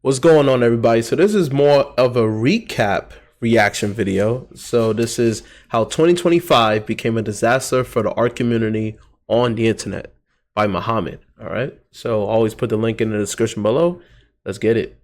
What's going on, everybody? So this is more of a recap reaction video. So this is how 2025 became a disaster for the art community on the internet by Muhammad. All right. So always put the link in the description below. Let's get it.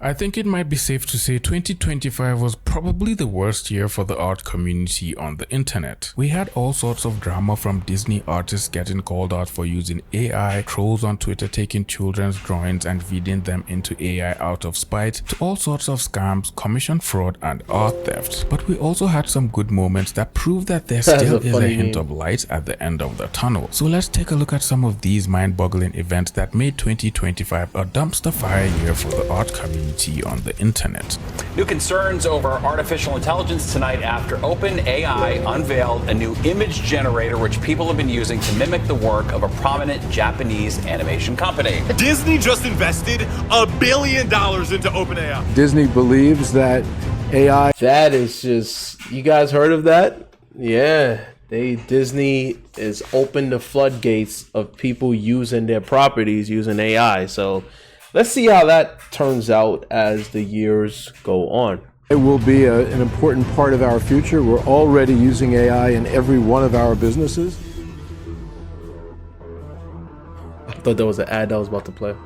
I think it might be safe to say 2025 was probably the worst year for the art community on the internet. We had all sorts of drama, from Disney artists getting called out for using AI, trolls on Twitter taking children's drawings and feeding them into AI out of spite, to all sorts of scams, commission fraud and art theft. But we also had some good moments that prove that there still is a hint of light at the end of the tunnel. So let's take a look at some of these mind-boggling events that made 2025 a dumpster fire year for the art community on the internet. New concerns over artificial intelligence tonight after OpenAI unveiled a new image generator which people have been using to mimic the work of a prominent Japanese animation company. Disney just invested $1 billion into OpenAI. Disney believes that AI... That is just, you guys heard of that? Yeah, Disney is opened the floodgates of people using their properties using AI. So let's see how that turns out as the years go on. It will be an important part of our future. We're already using AI in every one of our businesses. I thought there was an ad that was about to play.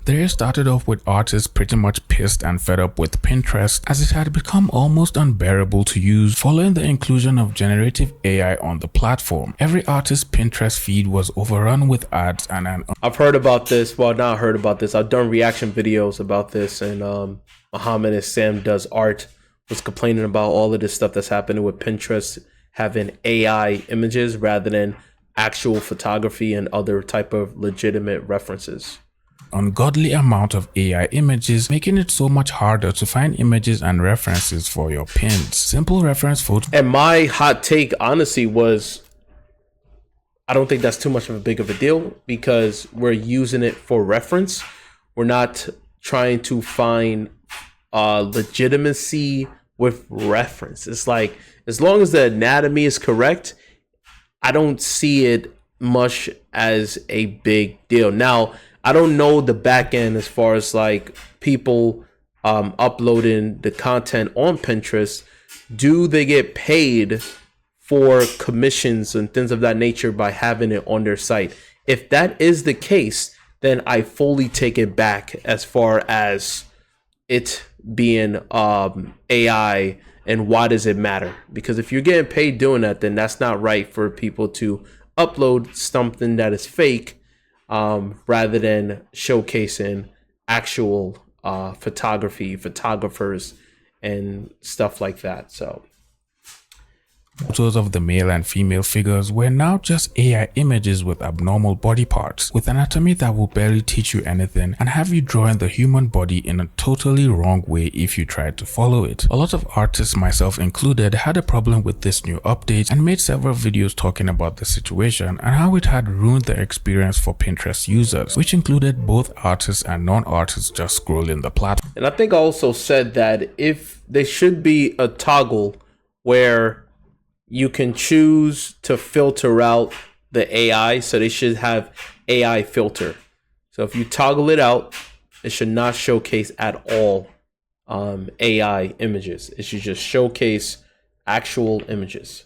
The year started off with artists pretty much pissed and fed up with Pinterest, as it had become almost unbearable to use following the inclusion of generative AI on the platform. Every artist's Pinterest feed was overrun with ads and I've heard about this. Well, not heard about this. I've done reaction videos about this, and Muhammad and Sam Does Art was complaining about all of this stuff that's happening with Pinterest having AI images rather than actual photography and other type of legitimate references. Ungodly amount of AI images, making it so much harder to find images and references for your pins. Simple reference photos. And my hot take, honestly, was I don't think that's too much of a big of a deal because we're using it for reference. We're not trying to find legitimacy with reference. It's like, as long as the anatomy is correct, I don't see it much as a big deal. Now, I don't know the back end as far as like people uploading the content on Pinterest. Do they get paid for commissions and things of that nature by having it on their site? If that is the case, then I fully take it back as far as it being AI, and why does it matter? Because if you're getting paid doing that, then that's not right for people to upload something that is fake rather than showcasing actual photographers and stuff like that. So photos of the male and female figures were now just AI images with abnormal body parts, with anatomy that will barely teach you anything and have you drawing the human body in a totally wrong way if you tried to follow it. A lot of artists, myself included, had a problem with this new update and made several videos talking about the situation and how it had ruined the experience for Pinterest users, which included both artists and non-artists just scrolling the platform. And I think I also said that if there should be a toggle where you can choose to filter out the AI, so they should have AI filter. So if you toggle it out, it should not showcase at all AI images. It should just showcase actual images.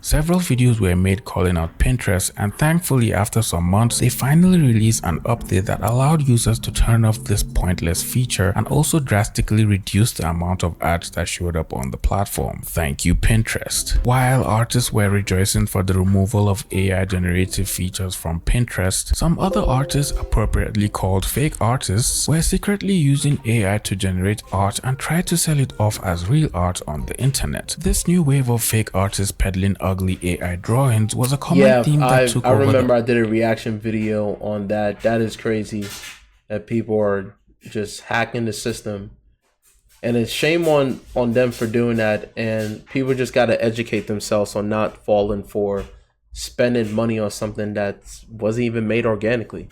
Several videos were made calling out Pinterest, and thankfully after some months they finally released an update that allowed users to turn off this pointless feature and also drastically reduce the amount of ads that showed up on the platform. Thank you, Pinterest. While artists were rejoicing for the removal of AI generative features from Pinterest, some other artists, appropriately called fake artists, were secretly using AI to generate art and tried to sell it off as real art on the internet. This new wave of fake artists peddling ugly AI drawings was a common theme that took over. I remember I did a reaction video on that. That is crazy that people are just hacking the system, and it's shame on them for doing that. And people just got to educate themselves on not falling for spending money on something that wasn't even made organically.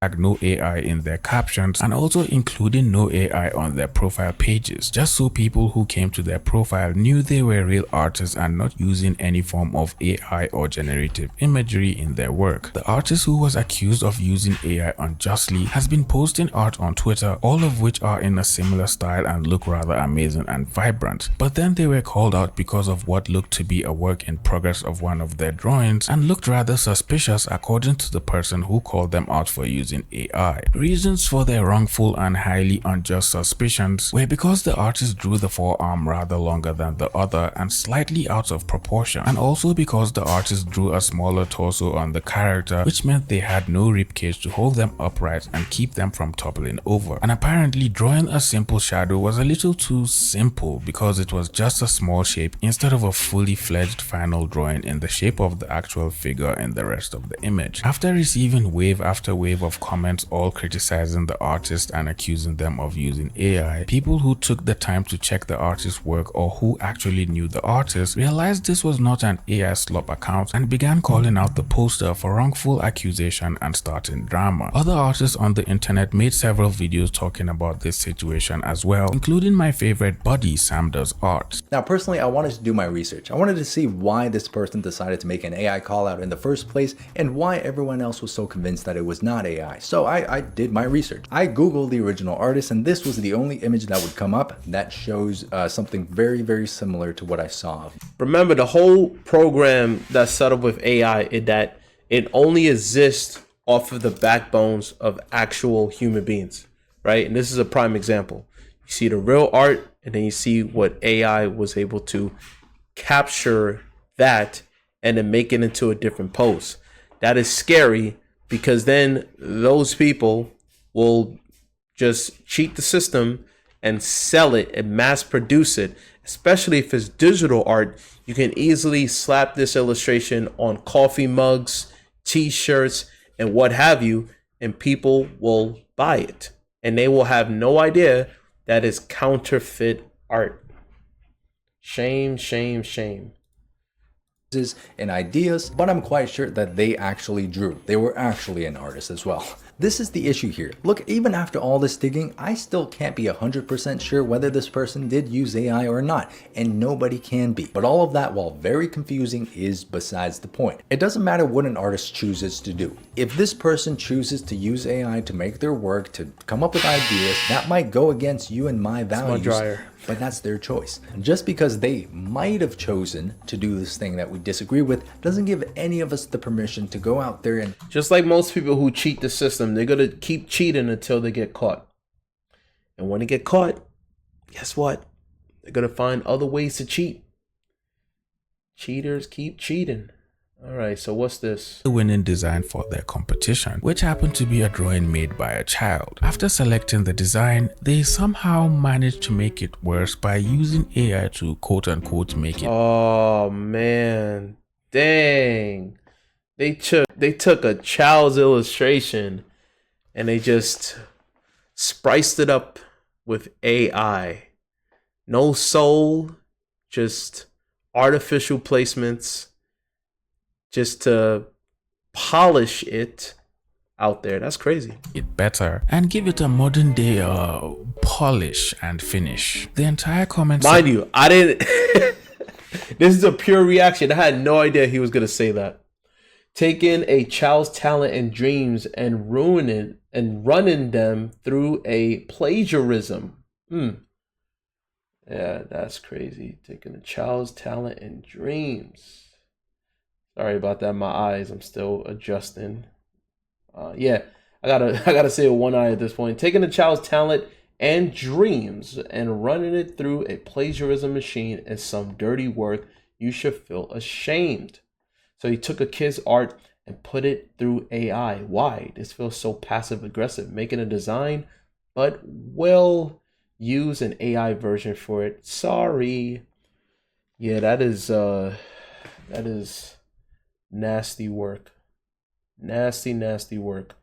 no AI in their captions, and also including no AI on their profile pages, just so people who came to their profile knew they were real artists and not using any form of AI or generative imagery in their work. The artist who was accused of using AI unjustly has been posting art on Twitter, all of which are in a similar style and look rather amazing and vibrant. But then they were called out because of what looked to be a work in progress of one of their drawings and looked rather suspicious according to the person who called them out for using AI. Reasons for their wrongful and highly unjust suspicions were because the artist drew the forearm rather longer than the other and slightly out of proportion, and also because the artist drew a smaller torso on the character, which meant they had no ribcage to hold them upright and keep them from toppling over. And apparently drawing a simple shadow was a little too simple because it was just a small shape instead of a fully fledged final drawing in the shape of the actual figure in the rest of the image. After receiving wave after wave of comments all criticizing the artist and accusing them of using AI, people who took the time to check the artist's work or who actually knew the artist realized this was not an AI slop account and began calling out the poster for wrongful accusation and starting drama. Other artists on the internet made several videos talking about this situation as well, including my favorite buddy Sam Does Art. Now personally, I wanted to do my research. I wanted to see why this person decided to make an AI call out in the first place and why everyone else was so convinced that it was not AI. So I did my research. I googled the original artist and this was the only image that would come up that shows something very similar to what I saw. Remember, the whole program that's set up with AI is that it only exists off of the backbones of actual human beings, right? And this is a prime example. You see the real art and then you see what AI was able to capture that and then make it into a different pose. That is scary because then those people will just cheat the system and sell it and mass produce it. Especially if it's digital art, you can easily slap this illustration on coffee mugs, t-shirts, and what have you, and people will buy it. And they will have no idea that is counterfeit art. Shame, shame, shame. And ideas, but I'm quite sure that they actually drew. They were actually an artist as well. This is the issue here. Look, even after all this digging, I still can't be 100% sure whether this person did use AI or not, and nobody can be. But all of that, while very confusing, is besides the point. It doesn't matter what an artist chooses to do. If this person chooses to use AI to make their work, to come up with ideas, that might go against you and my values. But that's their choice. Just because they might have chosen to do this thing that we disagree with doesn't give any of us the permission to go out there and... Just like most people who cheat the system, they're going to keep cheating until they get caught. And when they get caught, guess what? They're going to find other ways to cheat. Cheaters keep cheating. All right, so what's this? The winning design for their competition, which happened to be a drawing made by a child. After selecting the design, they somehow managed to make it worse by using AI to quote-unquote make it. Oh man, dang. They took a child's illustration and they just spiced it up with AI. No soul, just artificial placements, just to polish it out there. That's crazy. It better and give it a modern day polish and finish. The entire comment, mind you, I didn't this is a pure reaction. I had no idea he was gonna say that. Taking a child's talent and dreams and ruining and running them through a plagiarism. Yeah, that's crazy. Taking a child's talent and dreams. Sorry about that, my eyes. I'm still adjusting. Yeah, I gotta say with one eye at this point. Taking a child's talent and dreams and running it through a plagiarism machine is some dirty work. You should feel ashamed. So he took a kid's art and put it through AI. Why? This feels so passive aggressive. Making a design, but we'll use an AI version for it. Sorry. Yeah, that is nasty work. Nasty work.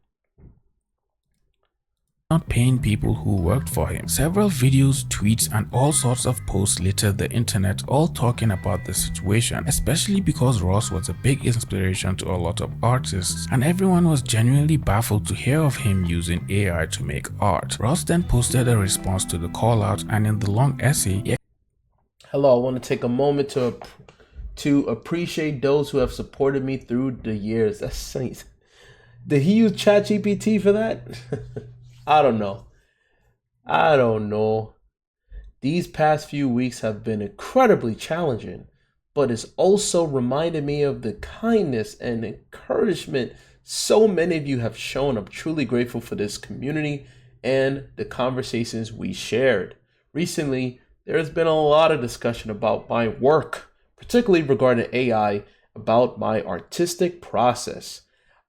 not paying people who worked for him. Several videos, tweets, and all sorts of posts littered the internet, all talking about the situation, especially because Ross was a big inspiration to a lot of artists, and everyone was genuinely baffled to hear of him using AI to make art. Ross then posted a response to the call out, and in the long essay, Hello, I want to take a moment to appreciate those who have supported me through the years. That's nice. Did he use ChatGPT for that? I don't know. These past few weeks have been incredibly challenging, but it's also reminded me of the kindness and encouragement so many of you have shown. I'm truly grateful for this community and the conversations we shared. Recently, there has been a lot of discussion about my work, particularly regarding AI, about my artistic process.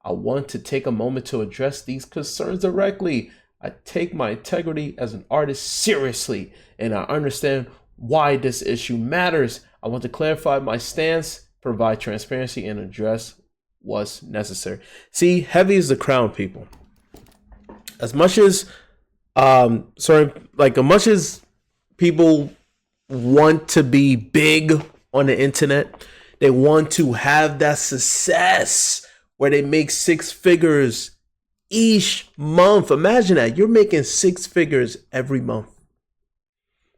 I want to take a moment to address these concerns directly. I take my integrity as an artist seriously, and I understand why this issue matters. I want to clarify my stance, provide transparency, and address what's necessary. See, heavy is the crown, people. As much as much as people want to be big on the internet, they want to have that success where they make six figures each month. Imagine that. You're making six figures every month.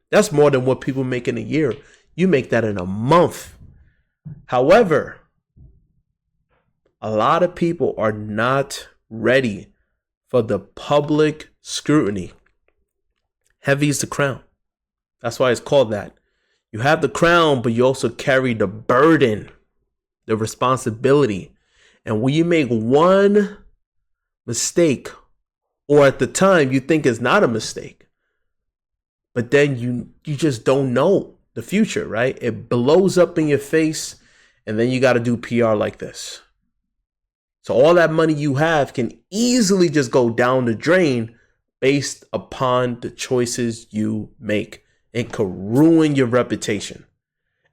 That's more than what people make in a year. You make that in a month. However, a lot of people are not ready for the public scrutiny. Heavy is the crown. That's why it's called that. You have the crown, but you also carry the burden, the responsibility. And when you make one mistake, or at the time you think it's not a mistake, but then you just don't know the future, right? It blows up in your face, and then you got to do PR like this. So all that money you have can easily just go down the drain based upon the choices you make. It could ruin your reputation.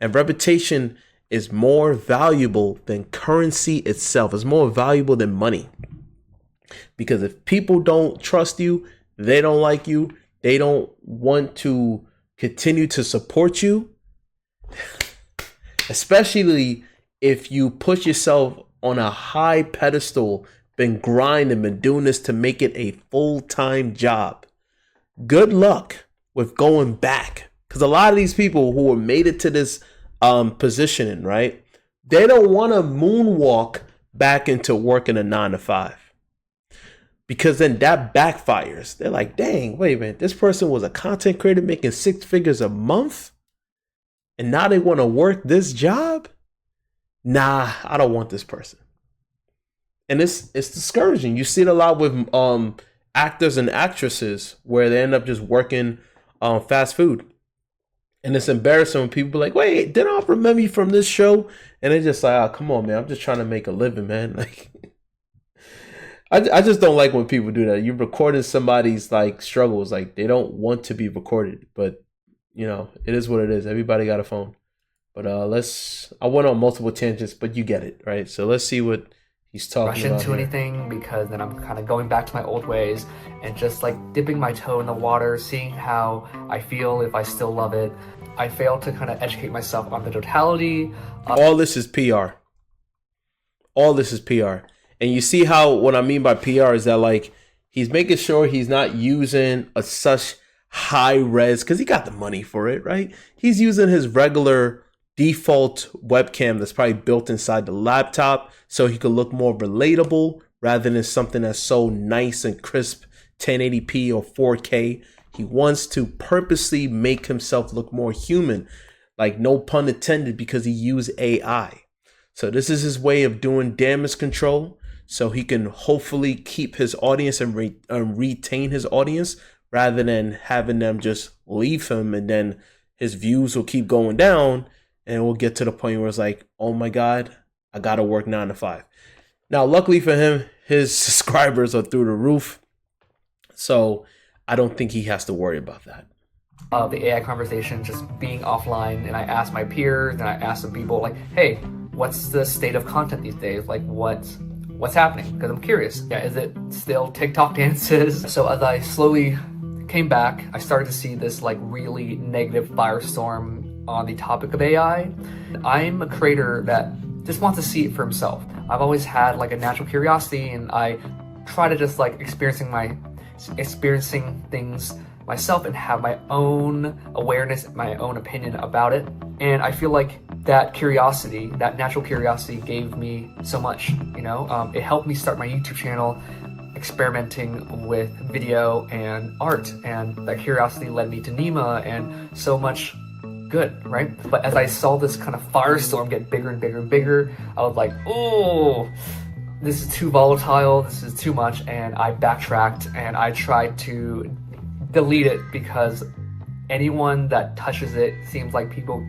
And reputation is more valuable than currency itself. It's more valuable than money. Because if people don't trust you, they don't like you, they don't want to continue to support you, especially if you push yourself on a high pedestal, been grinding, been doing this to make it a full-time job. Good luck with going back. Because a lot of these people who have made it to this positioning, right? They don't want to moonwalk back into working a 9-to-5. Because then that backfires. They're like, dang, wait a minute. This person was a content creator making six figures a month, and now they want to work this job? Nah, I don't want this person. And it's discouraging. You see it a lot with actors and actresses where they end up just working fast food. And it's embarrassing when people are like, wait, didn't I remember you from this show? And they're just like, oh, come on, man. I'm just trying to make a living, man. Like, I just don't like when people do that. You're recording somebody's like struggles. Like, they don't want to be recorded. But, you know, it is what it is. Everybody got a phone. But I went on multiple tangents, but you get it, right? So let's see what he's talking about. Rush into anything, because then I'm kind of going back to my old ways and just like dipping my toe in the water, seeing how I feel, if I still love it. I fail to kind of educate myself on the totality. All this is PR. All this is PR. And you see how what I mean by PR is that like he's making sure he's not using such high res because he got the money for it, right? He's using his regular default webcam that's probably built inside the laptop so he could look more relatable rather than something that's so nice and crisp, 1080p or 4K. He wants to purposely make himself look more human, like no pun intended, because he used AI. So this is his way of doing damage control so he can hopefully keep his audience and retain his audience rather than having them just leave him and then his views will keep going down. And we'll get to the point where it's like, oh my God, I got to work 9-to-5. Now, luckily for him, his subscribers are through the roof. So I don't think he has to worry about that. The AI conversation just being offline, and I asked my peers and I asked some people like, hey, what's the state of content these days? Like, what what's happening, because I'm curious. Yeah, is it still TikTok dances? So as I slowly came back, I started to see this like really negative firestorm on the topic of AI. I'm a creator that just wants to see it for himself. I've always had like a natural curiosity, and I try to just like experiencing things myself and have my own awareness, my own opinion about it. And I feel like that curiosity, that natural curiosity, gave me so much, you know. It helped me start my YouTube channel, experimenting with video and art, and that curiosity led me to Nima and so much good, right? But as I saw this kind of firestorm get bigger and bigger and bigger, I was like, oh, this is too volatile, this is too much, and I backtracked and I tried to delete it, because anyone that touches it seems like people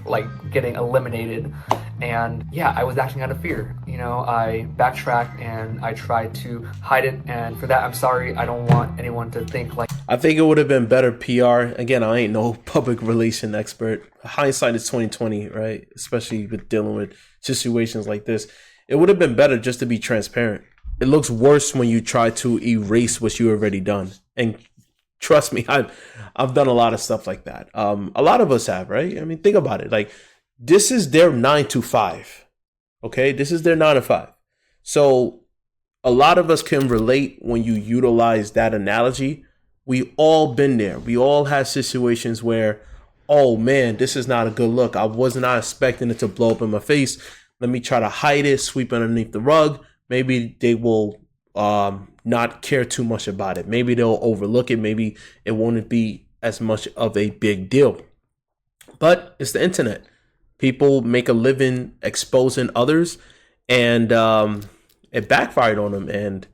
like getting eliminated. And yeah, I was acting out of fear. You know, I backtracked and I tried to hide it, and for that I'm sorry. I don't want anyone to think like, I think it would have been better PR. Again, I ain't no public relation expert. Hindsight is 2020, right? Especially with dealing with situations like this. It would have been better just to be transparent. It looks worse when you try to erase what you already done. And trust me, I've done a lot of stuff like that. A lot of us have, right? I mean, think about it. Like, this is their 9 to 5. Okay, this is their 9 to 5. So a lot of us can relate when you utilize that analogy. We all been there. We all have situations where, oh man, this is not a good look. I was not expecting it to blow up in my face. Let me try to hide it, sweep underneath the rug. Maybe they will not care too much about it. Maybe they'll overlook it. Maybe it won't be as much of a big deal. But it's the internet. People make a living exposing others, and it backfired on him. And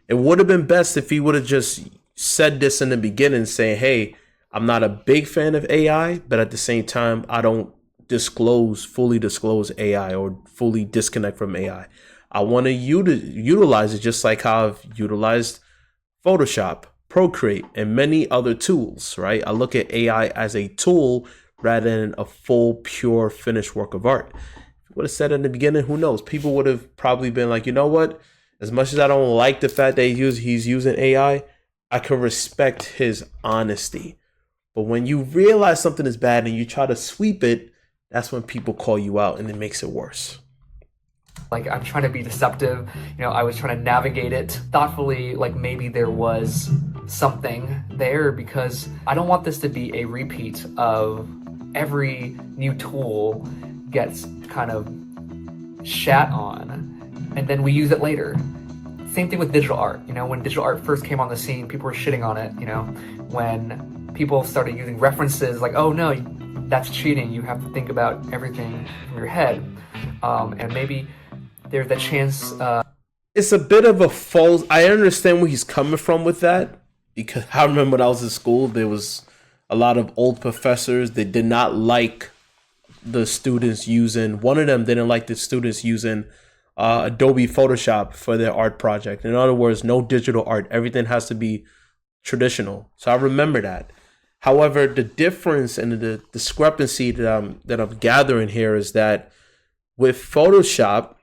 it would have been best if he would have just said this in the beginning, saying, hey, I'm not a big fan of AI, but at the same time, I don't fully disclose AI or fully disconnect from AI. I want to utilize it just like how I've utilized Photoshop, Procreate, and many other tools, right? I look at AI as a tool rather than a full, pure, finished work of art. If you would have said in the beginning, who knows? People would have probably been like, you know what? As much as I don't like the fact that he's using AI, I can respect his honesty. But when you realize something is bad and you try to sweep it, that's when people call you out, and it makes it worse. Like, I'm trying to be deceptive. You know, I was trying to navigate it thoughtfully, like maybe there was something there, because I don't want this to be a repeat of every new tool gets kind of shat on and then we use it later. Same thing with digital art. You know, when digital art first came on the scene, people were shitting on it. You know, when people started using references like, oh no, that's cheating, you have to think about everything from your head. And maybe there's a chance. It's a bit of a false. I understand where he's coming from with that, because I remember when I was in school, there was a lot of old professors that did not like the students using. One of them didn't like the students using Adobe Photoshop for their art project. In other words, no digital art. Everything has to be traditional. So I remember that. However, the difference and the discrepancy that I'm gathering here is that with Photoshop,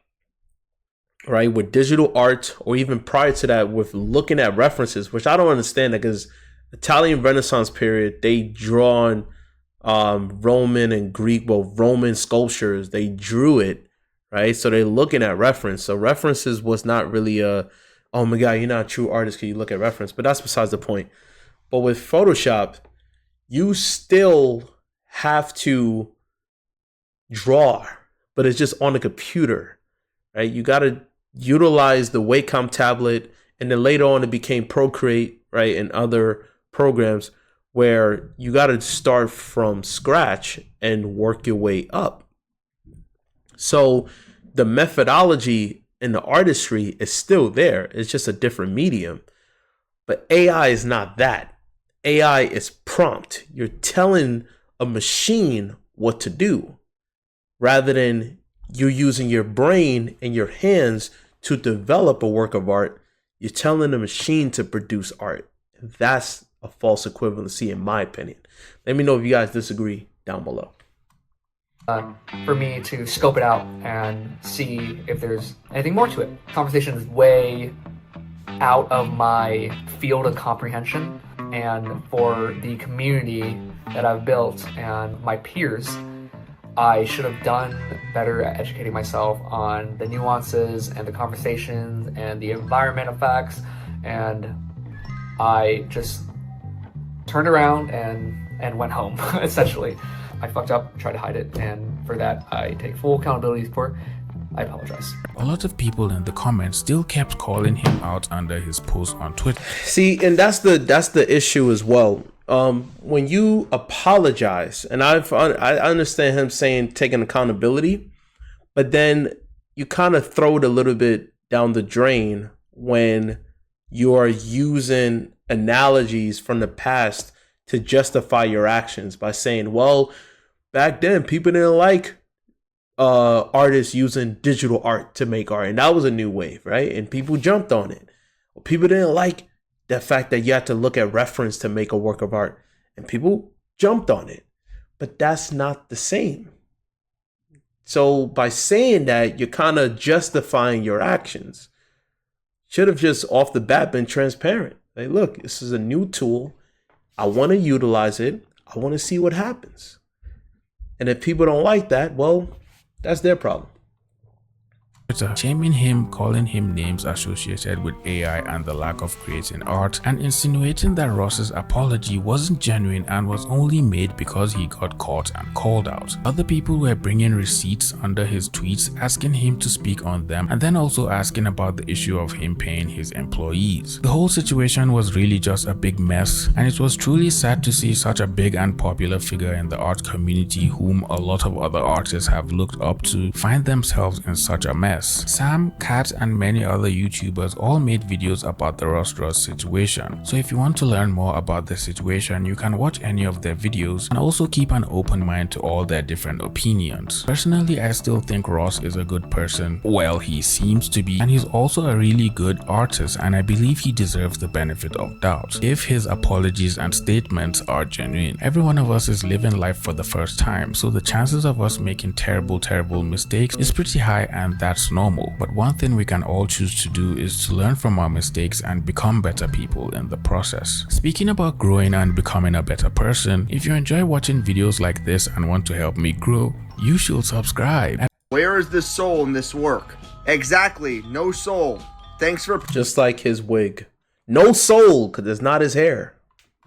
right, with digital art, or even prior to that, with looking at references, which I don't understand, because Italian Renaissance period, they drawn Roman and Greek, Roman sculptures, they drew it, right? So they're looking at reference. So references was not really oh my God, you're not a true artist because you look at reference, but that's besides the point. But with Photoshop, you still have to draw, but it's just on the computer, right? You got to utilize the Wacom tablet, and then later on it became Procreate, right, and other programs where you got to start from scratch and work your way up. So the methodology and the artistry is still there. It's just a different medium. But AI is not that. AI is prompt. You're telling a machine what to do, rather than you using your brain and your hands to develop a work of art. You're telling the machine to produce art. That's a false equivalency, in my opinion. Let me know if you guys disagree down below. for me to scope it out and see if there's anything more to it. Conversation is way out of my field of comprehension, and for the community that I've built and my peers, I should have done better at educating myself on the nuances and the conversations and the environment effects, and I just turned around and went home, essentially. I fucked up, tried to hide it, and for that I take full accountability for. I apologize. A lot of people in the comments still kept calling him out under his post on Twitter. See, and that's the issue as well. When you apologize, and I understand him saying taking accountability, but then you kind of throw it a little bit down the drain when you are using analogies from the past to justify your actions by saying, well, back then people didn't like artists using digital art to make art, and that was a new wave, right? And people jumped on it. People didn't like the fact that you had to look at reference to make a work of art, and people jumped on it. But that's not the same. So by saying that, you're kind of justifying your actions. Should have just off the bat been transparent. Like, look, this is a new tool. I want to utilize it. I want to see what happens. And if people don't like that, well, that's their problem. Shaming him, calling him names associated with AI and the lack of creating art, and insinuating that Ross's apology wasn't genuine and was only made because he got caught and called out. Other people were bringing receipts under his tweets, asking him to speak on them, and then also asking about the issue of him paying his employees. The whole situation was really just a big mess, and it was truly sad to see such a big and popular figure in the art community, whom a lot of other artists have looked up to, find themselves in such a mess. Sam, Kat, and many other YouTubers all made videos about the Ross situation. So if you want to learn more about the situation, you can watch any of their videos and also keep an open mind to all their different opinions. Personally, I still think Ross is a good person. Well, he seems to be, and he's also a really good artist, and I believe he deserves the benefit of doubt if his apologies and statements are genuine. Every one of us is living life for the first time, so the chances of us making terrible mistakes is pretty high, and that's normal. But one thing we can all choose to do is to learn from our mistakes and become better people in the process. Speaking about growing and becoming a better person, if you enjoy watching videos like this and want to help me grow, you should subscribe. Where is the soul in this work? Exactly, no soul. Thanks for just like his wig. No soul, because it's not his hair.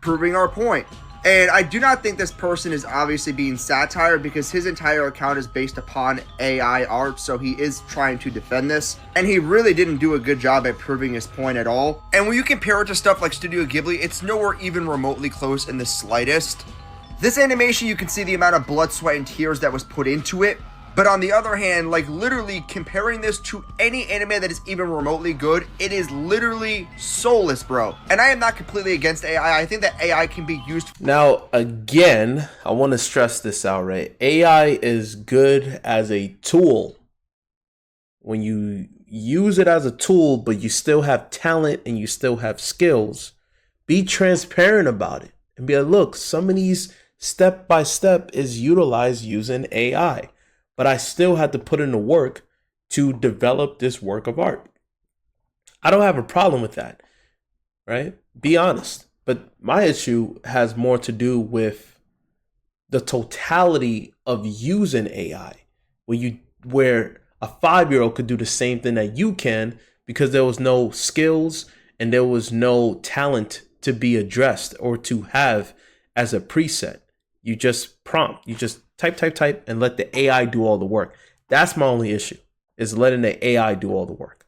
Proving our point. And I do not think this person is obviously being satire, because his entire account is based upon AI art, so he is trying to defend this. And he really didn't do a good job at proving his point at all. And when you compare it to stuff like Studio Ghibli, it's nowhere even remotely close in the slightest. This animation, you can see the amount of blood, sweat, and tears that was put into it. But on the other hand, like literally comparing this to any anime that is even remotely good, it is literally soulless, bro. And I am not completely against AI. I think that AI can be used. Now, again, I want to stress this out, right? AI is good as a tool when you use it as a tool, but you still have talent and you still have skills. Be transparent about it and be like, look, some of these step by step is utilized using AI. But I still had to put in the work to develop this work of art. I don't have a problem with that, right? Be honest. But my issue has more to do with the totality of using AI, where a 5-year-old could do the same thing that you can, because there was no skills and there was no talent to be addressed or to have as a preset. You just prompt, you just type, and let the AI do all the work. That's my only issue, is letting the AI do all the work.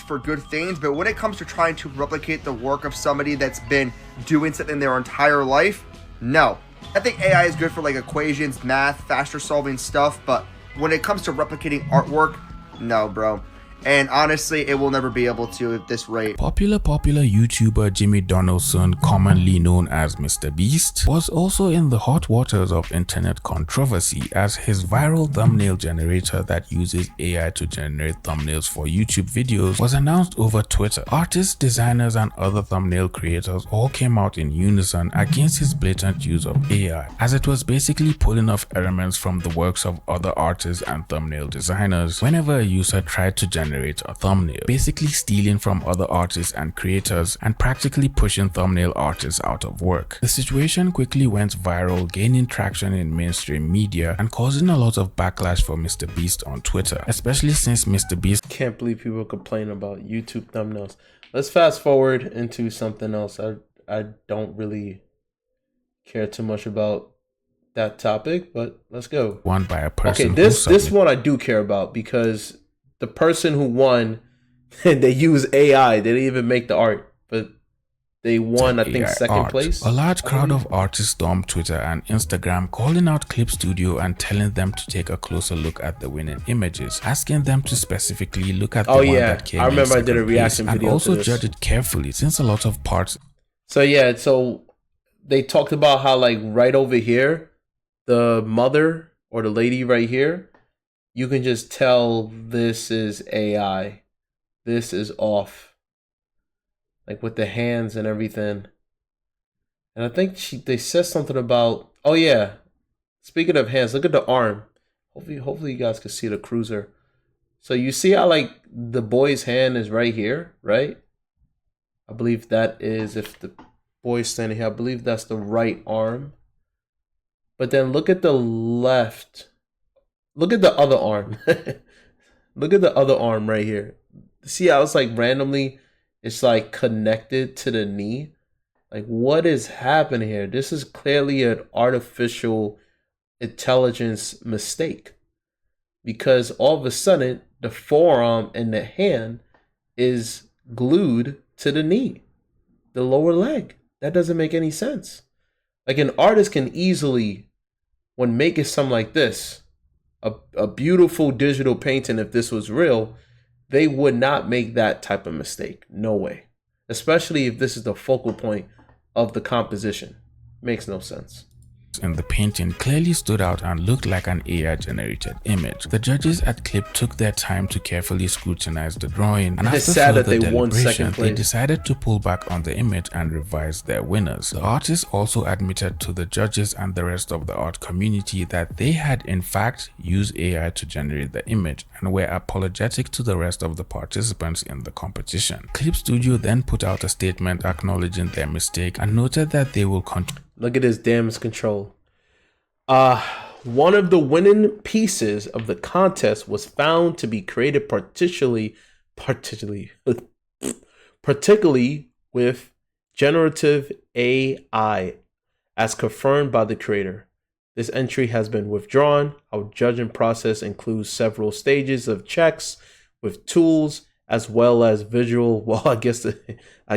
For good things, but when it comes to trying to replicate the work of somebody that's been doing something their entire life, no. I think AI is good for like equations, math, faster solving stuff, but when it comes to replicating artwork, no, bro. And honestly, it will never be able to at this rate. Popular YouTuber Jimmy Donaldson, commonly known as Mr. Beast, was also in the hot waters of internet controversy as his viral thumbnail generator that uses AI to generate thumbnails for YouTube videos was announced over Twitter. Artists, designers, and other thumbnail creators all came out in unison against his blatant use of AI, as it was basically pulling off elements from the works of other artists and thumbnail designers whenever a user tried to generate a thumbnail, basically stealing from other artists and creators and practically pushing thumbnail artists out of work. The situation quickly went viral, gaining traction in mainstream media and causing a lot of backlash for Mr. Beast on Twitter, especially since Mr. Beast Can't believe people complain about YouTube thumbnails. Let's fast forward into something else. I don't really care too much about that topic, but let's go. won by a person. Okay, this one I do care about because the person who won, they use AI. They didn't even make the art, but they won, I think, AI second art. place. A large crowd of artists stormed Twitter and Instagram, calling out Clip Studio and telling them to take a closer look at the winning images, asking them to specifically look at the one that came I remember in I did a second reaction place video and also to this. judge it carefully, since a lot of parts. So yeah, so they talked about how like right over here, the mother or the lady right here, you can just tell this is AI. This is off. Like with the hands and everything. And I think they said something about, oh yeah, speaking of hands, look at the arm. Hopefully you guys can see the cruiser. So you see how like the boy's hand is right here, right? I believe that is, if the boy's standing here, I believe that's the right arm. But then look at the left. Look at the other arm. Look at the other arm right here. See how it's like randomly, it's like connected to the knee. Like what is happening here? This is clearly an artificial intelligence mistake. Because all of a sudden, the forearm and the hand is glued to the knee, the lower leg. That doesn't make any sense. Like an artist can easily, when making something like this, a beautiful digital painting, if this was real, they would not make that type of mistake. No way. Especially if this is the focal point of the composition. Makes no sense. In the painting clearly stood out and looked like an AI generated image. The judges at Clip took their time to carefully scrutinize the drawing, and after It's sad that further they won deliberation, second they place. decided to pull back on the image and revise their winners. The artists also admitted to the judges and the rest of the art community that they had in fact used AI to generate the image and were apologetic to the rest of the participants in the competition. Clip Studio then put out a statement acknowledging their mistake and noted that they will continue. Look at this damage control. One of the winning pieces of the contest was found to be created particularly with generative AI, as confirmed by the creator. This entry has been withdrawn. Our judging process includes several stages of checks with tools as well as visual. Well, I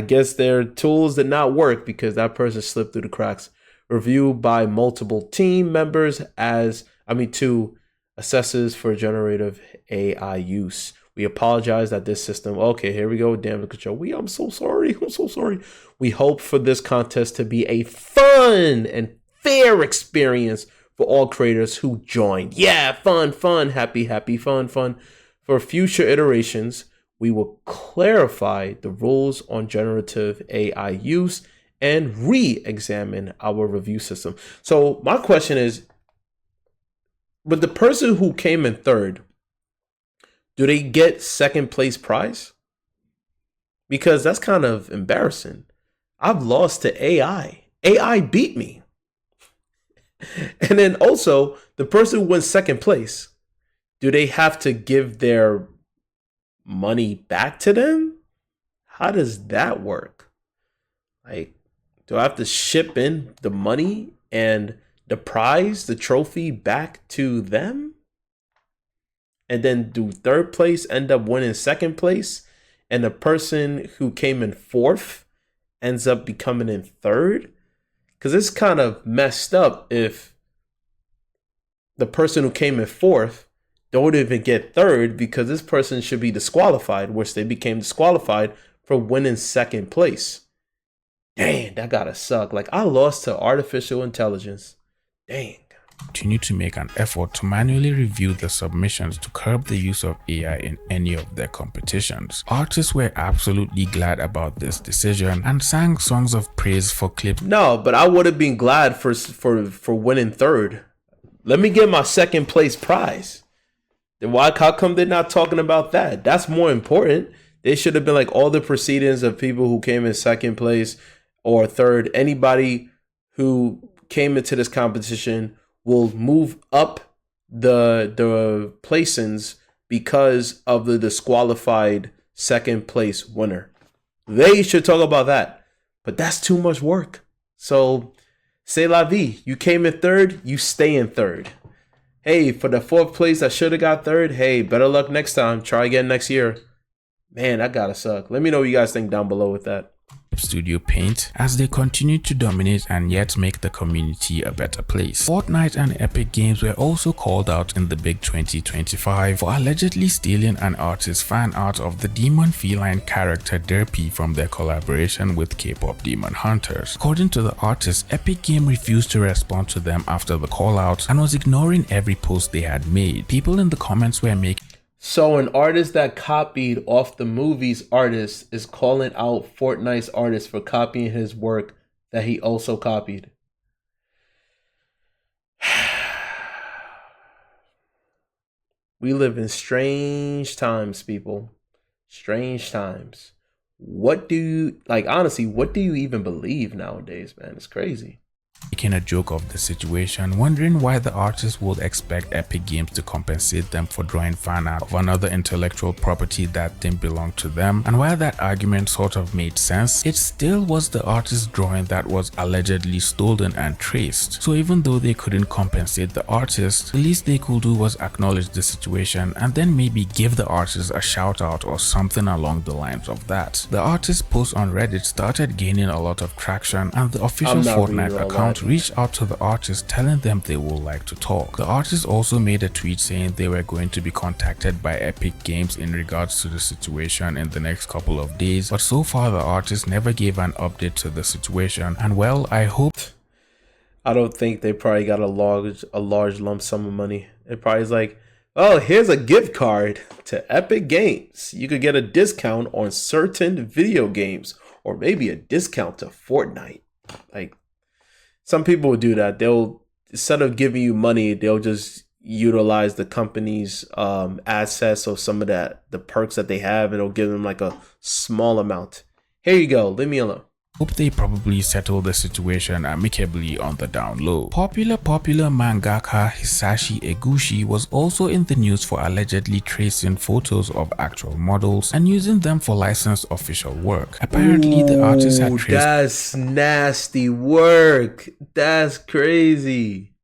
guess their tools did not work because that person slipped through the cracks. Reviewed by multiple team members to assessors for generative AI use. We apologize that this system. Okay, here we go. Damage control. I'm so sorry. We hope for this contest to be a fun and fair experience for all creators who joined. Yeah, fun, happy, fun. For future iterations, we will clarify the rules on generative AI use and re-examine our review system. So my question is, with the person who came in third, do they get second place prize? Because that's kind of embarrassing. I've lost to AI. AI beat me. And then also, the person who wins second place, do they have to give their money back to them? How does that work? Like, do I have to ship in the money and the prize, the trophy, back to them? And then do third place end up winning second place? And the person who came in fourth ends up becoming in third? Because it's kind of messed up if the person who came in fourth don't even get third because this person should be disqualified, which they became disqualified for winning second place. Dang, that gotta suck. Like, I lost to artificial intelligence. Dang. Continue to make an effort to manually review the submissions to curb the use of AI in any of their competitions. Artists were absolutely glad about this decision and sang songs of praise for clips. No, but I would have been glad for winning third. Let me get my second place prize. Then how come they're not talking about that? That's more important. They should have been like all the proceedings of people who came in second place or third. Anybody who came into this competition will move up the placings because of the disqualified second place winner. They should talk about that, but that's too much work. So, c'est la vie. You came in third, you stay in third. Hey, for the fourth place, I should have got third. Hey, better luck next time. Try again next year. Man, that gotta suck. Let me know what you guys think down below with that. Studio Paint as they continue to dominate and yet make the community a better place. Fortnite and Epic Games were also called out in the big 2025 for allegedly stealing an artist's fan art of the demon feline character Derpy from their collaboration with K-pop Demon Hunters. According to the artist, Epic Game refused to respond to them after the call out and was ignoring every post they had made. People in the comments were making So an artist that copied off the movie's artist is calling out Fortnite's artist for copying his work that he also copied. We live in strange times, people. Strange times. What do you, like, honestly, what do you even believe nowadays, man? It's crazy. Making a joke of the situation, wondering why the artist would expect Epic Games to compensate them for drawing fan art of another intellectual property that didn't belong to them, and while that argument sort of made sense, it still was the artist's drawing that was allegedly stolen and traced. So even though they couldn't compensate the artist, the least they could do was acknowledge the situation and then maybe give the artist a shout out or something along the lines of that. The artist's post on Reddit started gaining a lot of traction, and the official Fortnite account reached out to the artist telling them they would like to talk. The artist also made a tweet saying they were going to be contacted by Epic Games in regards to the situation in the next couple of days, but so far the artist never gave an update to the situation, and well, I don't think they probably got a large lump sum of money. It probably is like, oh, here's a gift card to Epic Games. You could get a discount on certain video games or maybe a discount to Fortnite. Like, some people will do that. They'll, instead of giving you money, they'll just utilize the company's assets or some of the perks that they have, and it'll give them like a small amount. Here you go, leave me alone. Hope they probably settle the situation amicably on the down low. Popular mangaka Hisashi Eguchi was also in the news for allegedly tracing photos of actual models and using them for licensed official work. Apparently, the artist had traced— That's nasty work. That's crazy.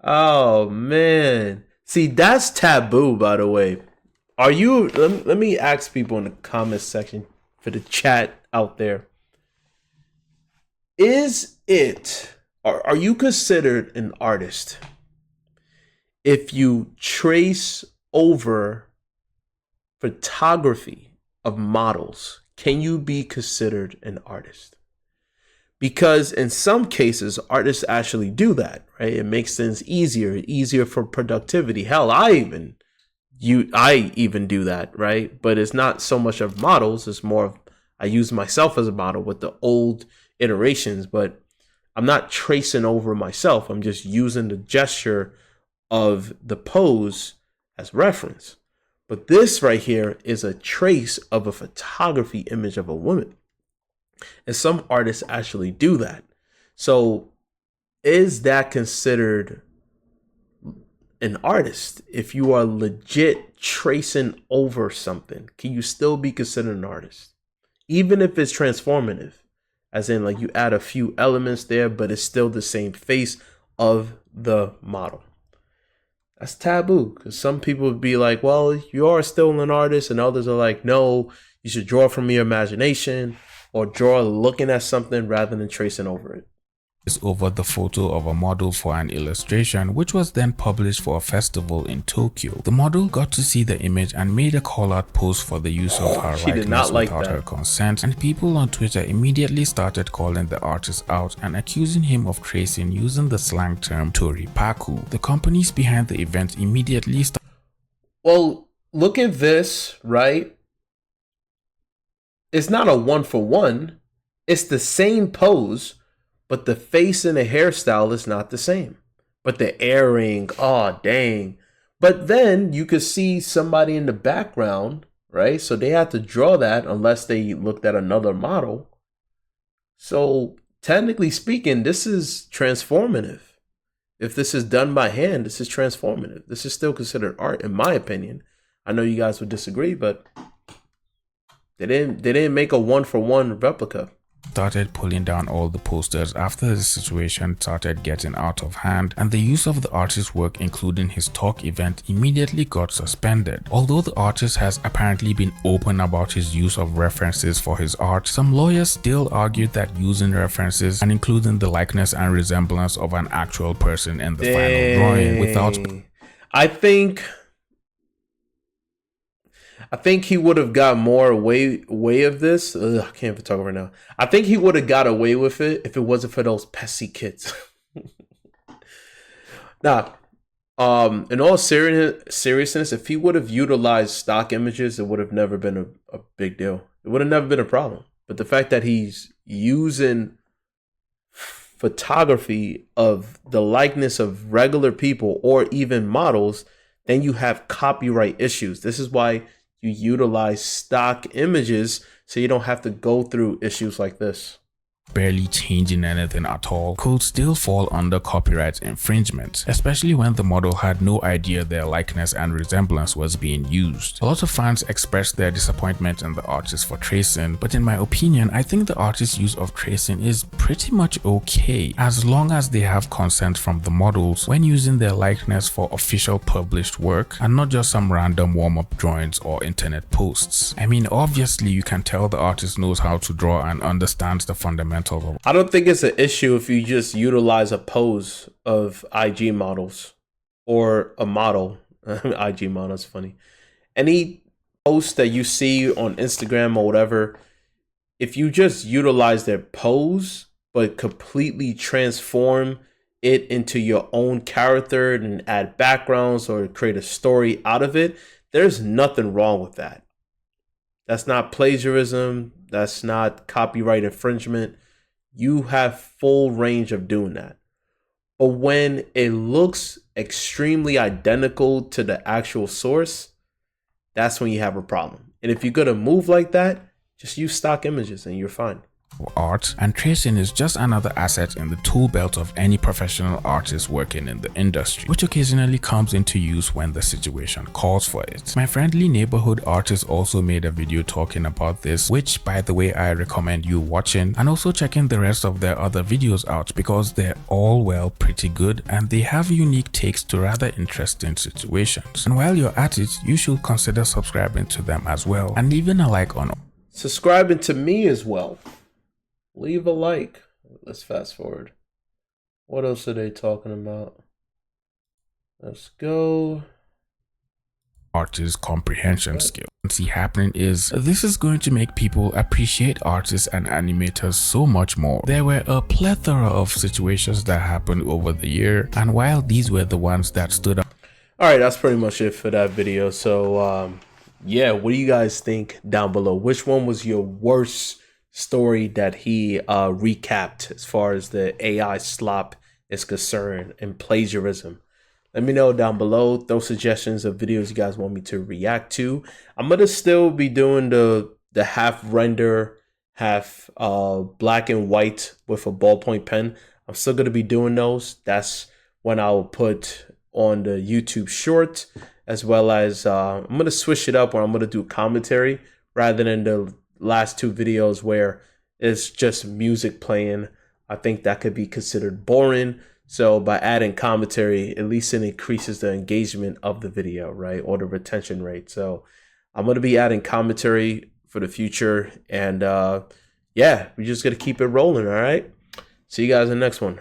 Oh man. See, that's taboo, by the way. Are you, let me ask people in the comments section for the chat out there. Are you considered an artist if you trace over photography of models? Can you be considered an artist? Because in some cases, artists actually do that, right? It makes things easier for productivity. Hell, I even do that, right? But it's not so much of models. It's more of, I use myself as a model with the old iterations, but I'm not tracing over myself. I'm just using the gesture of the pose as reference. But this right here is a trace of a photography image of a woman. And some artists actually do that. So is that considered an artist? If you are legit tracing over something, can you still be considered an artist? Even if it's transformative, as in like you add a few elements there, but it's still the same face of the model. That's taboo, because some people would be like, well, you are still an artist, and others are like, no, you should draw from your imagination or draw looking at something rather than tracing over it. over the photo of a model for an illustration, which was then published for a festival in Tokyo. The model got to see the image and made a call-out post for the use of her She did likeness not like without that. her consent, and people on Twitter immediately started calling the artist out and accusing him of tracing using the slang term toripaku. The companies behind the event immediately started. Well, look at this, right? It's not a 1-for-1. It's the same pose, but the face and the hairstyle is not the same. But the earring, oh dang. But then you could see somebody in the background, right? So they had to draw that unless they looked at another model. So technically speaking, this is transformative. If this is done by hand, this is transformative. This is still considered art, in my opinion. I know you guys would disagree, but they didn't make a 1-for-1 replica. Started pulling down all the posters after the situation started getting out of hand, and the use of the artist's work, including his talk event, immediately got suspended. Although the artist has apparently been open about his use of references for his art, some lawyers still argued that using references and including the likeness and resemblance of an actual person in the final drawing without... I think he would have got more way of this. Ugh, I can't even talk right now. I think he would have got away with it if it wasn't for those pesky kids. Now, in all seriousness, if he would have utilized stock images, it would have never been a big deal. It would have never been a problem. But the fact that he's using photography of the likeness of regular people or even models, then you have copyright issues. This is why you utilize stock images so you don't have to go through issues like this. Barely changing anything at all could still fall under copyright infringement, especially when the model had no idea their likeness and resemblance was being used. A lot of fans expressed their disappointment in the artist for tracing, but in my opinion, I think the artist's use of tracing is pretty much okay, as long as they have consent from the models when using their likeness for official published work and not just some random warm-up drawings or internet posts. I mean, obviously you can tell the artist knows how to draw and understands the fundamentals. I don't think it's an issue if you just utilize a pose of IG models or a model. IG model is funny. Any post that you see on Instagram or whatever, if you just utilize their pose but completely transform it into your own character and add backgrounds or create a story out of it, there's nothing wrong with that. That's not plagiarism. That's not copyright infringement. You have full range of doing that. But when it looks extremely identical to the actual source, that's when you have a problem. And if you're going to move like that, just use stock images and you're fine. Art, and tracing is just another asset in the tool belt of any professional artist working in the industry, which occasionally comes into use when the situation calls for it. My friendly neighborhood artist also made a video talking about this, which by the way I recommend you watching and also checking the rest of their other videos out, because they're all pretty good and they have unique takes to rather interesting situations. And while you're at it, you should consider subscribing to them as well and leaving a like on. Subscribing to me as well. Leave a like. Let's fast forward. What else are they talking about? Let's go. Artist comprehension skill. What see happening is this is going to make people appreciate artists and animators so much more. There were a plethora of situations that happened over the year, and while these were the ones that stood out. All right, that's pretty much it for that video. So yeah, what do you guys think down below? Which one was your worst story that he recapped as far as the AI slop is concerned and plagiarism? Let me know down below. Those suggestions of videos you guys want me to react to. I'm gonna still be doing the half render, half black and white with a ballpoint pen. I'm still gonna be doing those. That's when I'll put on the YouTube short, as well as I'm gonna switch it up where I'm gonna do commentary rather than the last two videos where it's just music playing. I think that could be considered boring. So by adding commentary, at least it increases the engagement of the video, right? Or the retention rate. So I'm going to be adding commentary for the future. And yeah, we're just going to keep it rolling. All right. See you guys in the next one.